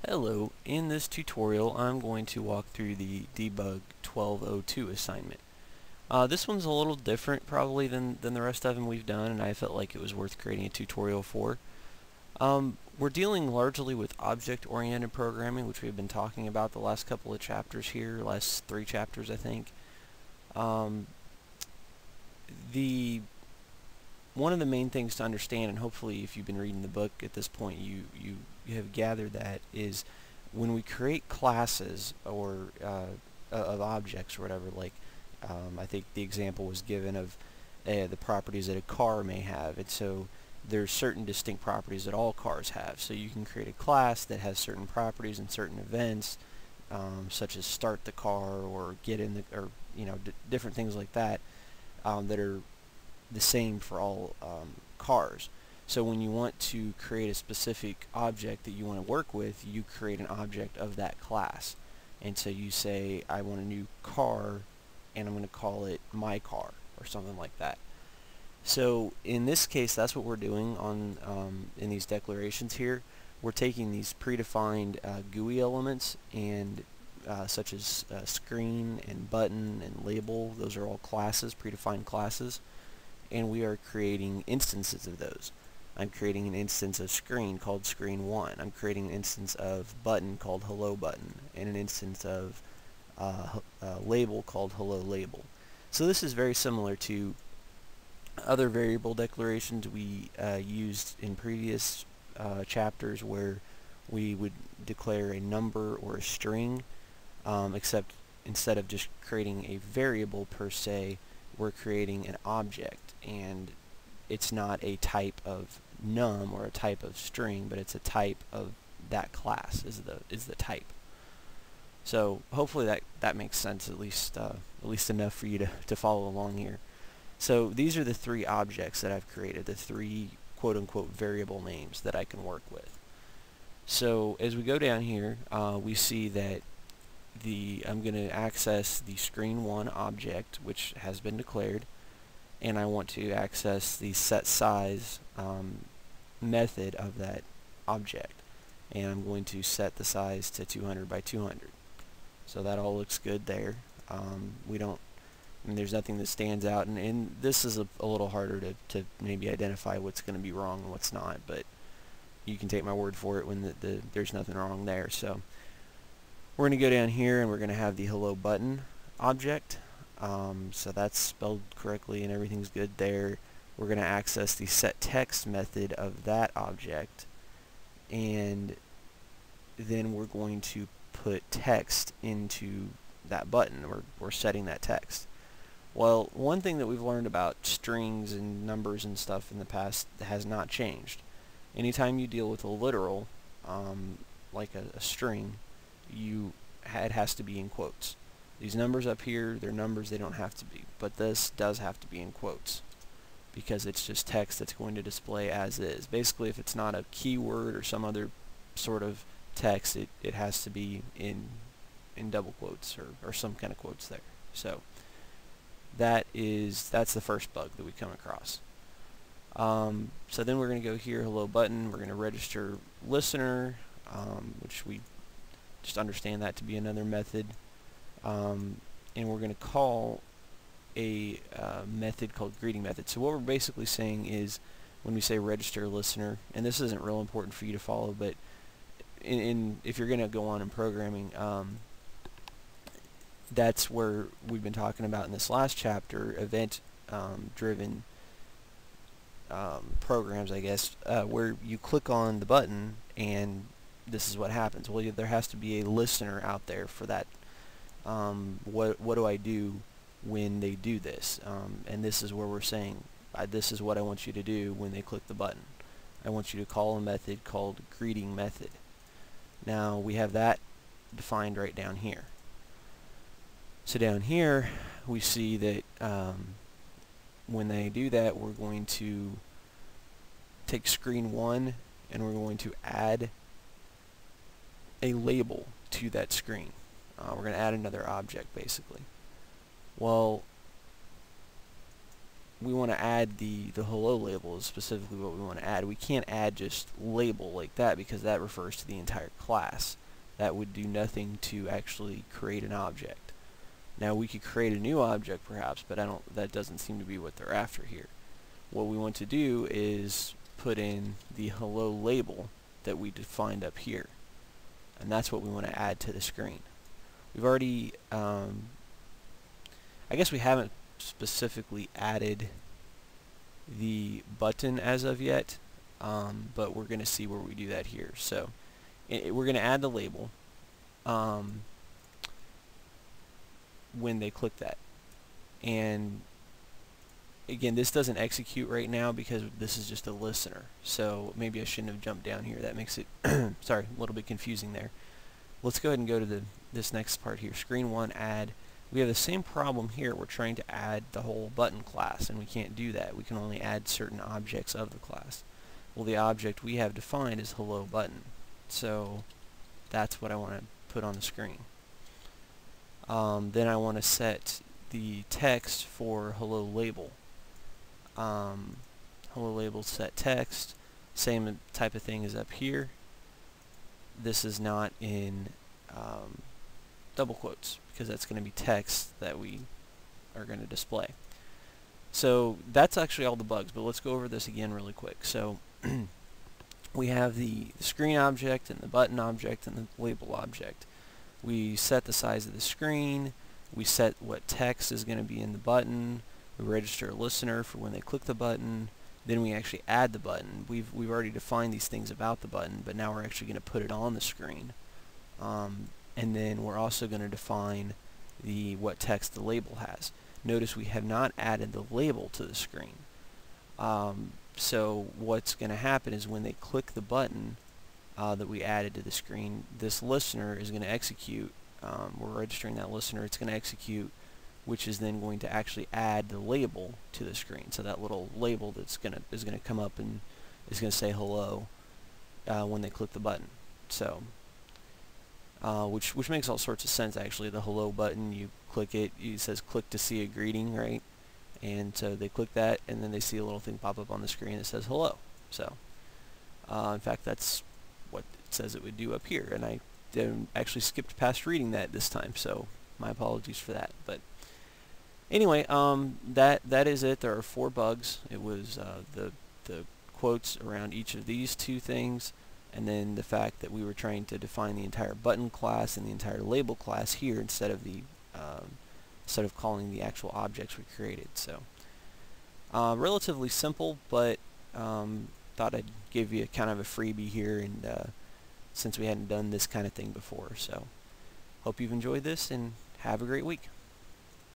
Hello, in this tutorial I'm going to walk through the DEBUG12-02 assignment. This one's a little different probably than the rest of them we've done, and I felt like it was worth creating a tutorial for. We're dealing largely with object-oriented programming, which we've been talking about the last couple of chapters here, last 3 chapters I think. One of the main things to understand, and hopefully if you've been reading the book at this point you have gathered that, is when we create classes or of objects or whatever, like I think the example was given of the properties that a car may have, and so there's certain distinct properties that all cars have. So you can create a class that has certain properties and certain events, such as start the car or get in the, or different things like that, that are the same for all cars. So when you want to create a specific object that you want to work with, you create an object of that class. And so you say, I want a new car, and I'm going to call it my car, or something like that. So in this case, that's what we're doing on in these declarations here. We're taking these predefined GUI elements, and such as screen and button and label. Those are all classes, predefined classes, and we are creating instances of those. I'm creating an instance of screen called screen1. I'm creating an instance of button called hello button, and an instance of label called hello label. So this is very similar to other variable declarations we used in previous chapters, where we would declare a number or a string, except instead of just creating a variable per se, we're creating an object, and it's not a type of num or a type of string, but it's a type of that class is the type. So hopefully that makes sense, at least enough for you to follow along here. So these are the 3 objects that I've created, the 3 quote-unquote variable names that I can work with. So as we go down here, we see that I'm going to access the screen1 object, which has been declared, and I want to access the set size method of that object, and I'm going to set the size to 200 by 200. So that all looks good there. There's nothing that stands out, and this is a little harder to maybe identify what's going to be wrong and what's not, but you can take my word for it when there's nothing wrong there. So we're going to go down here, and we're going to have the hello button object. So that's spelled correctly and everything's good there. We're going to access the set text method of that object, and then we're going to put text into that button. We're setting that text. Well, one thing that we've learned about strings and numbers and stuff in the past has not changed. Anytime you deal with a literal, like a string, it has to be in quotes. These numbers up here, they're numbers, they don't have to be, but this does have to be in quotes, because it's just text that's going to display as is. Basically, if it's not a keyword or some other sort of text, it has to be in double quotes or some kind of quotes there. So that's the first bug that we come across. So then we're going to go here, hello button, we're going to register listener, which we just understand that to be another method, and we're going to call a method called greeting method. So what we're basically saying is, when we say register listener, and this isn't real important for you to follow, but if you're going to go on in programming, that's where we've been talking about in this last chapter, event driven programs, I guess, where you click on the button and this is what happens. Well, there has to be a listener out there for that. What do I do when they do this? And this is where we're saying, this is what I want you to do when they click the button. I want you to call a method called greeting method. Now we have that defined right down here. So down here we see that when they do that, we're going to take screen1 and we're going to add a label to that screen. We're going to add another object basically. Well, we want to add the hello label is specifically what we want to add. We can't add just label like that because that refers to the entire class. That would do nothing to actually create an object. Now we could create a new object perhaps, but that doesn't seem to be what they're after here. What we want to do is put in the hello label that we defined up here, and that's what we want to add to the screen. We've already I guess we haven't specifically added the button as of yet, but we're going to see where we do that here. So we're going to add the label when they click that, and again, this doesn't execute right now because this is just a listener, so maybe I shouldn't have jumped down here. That makes it sorry, a little bit confusing there. Let's go ahead and go to this next part here, screen 1 add. We have the same problem here. We're trying to add the whole button class, and we can't do that. We can only add certain objects of the class. Well, the object we have defined is hello button, so that's what I want to put on the screen. Then I want to set the text for hello label. Hello label set text, same type of thing as up here. This is not in double quotes because that's going to be text that we are going to display. So that's actually all the bugs, but let's go over this again really quick. So we have the screen object and the button object and the label object. We set the size of the screen, we set what text is going to be in the button, we register a listener for when they click the button, then we actually add the button. We've already defined these things about the button, but now we're actually going to put it on the screen. And then we're also going to define what text the label has. Notice we have not added the label to the screen. So what's going to happen is when they click the button that we added to the screen, this listener is going to execute. We're registering that listener. It's going to execute, which is then going to actually add the label to the screen. So that little label is going to come up and is going to say hello when they click the button. So which makes all sorts of sense actually. The hello button, you click it, it says click to see a greeting, right? And so they click that, and then they see a little thing pop up on the screen that says hello. So in fact, that's what it says it would do up here, and I actually skipped past reading that this time, so my apologies for that. But anyway, that is it. There are 4 bugs. It was the quotes around each of these 2 things, and then the fact that we were trying to define the entire button class and the entire label class here instead of calling the actual objects we created. So relatively simple, but thought I'd give you kind of a freebie here, and since we hadn't done this kind of thing before. So hope you've enjoyed this, and have a great week.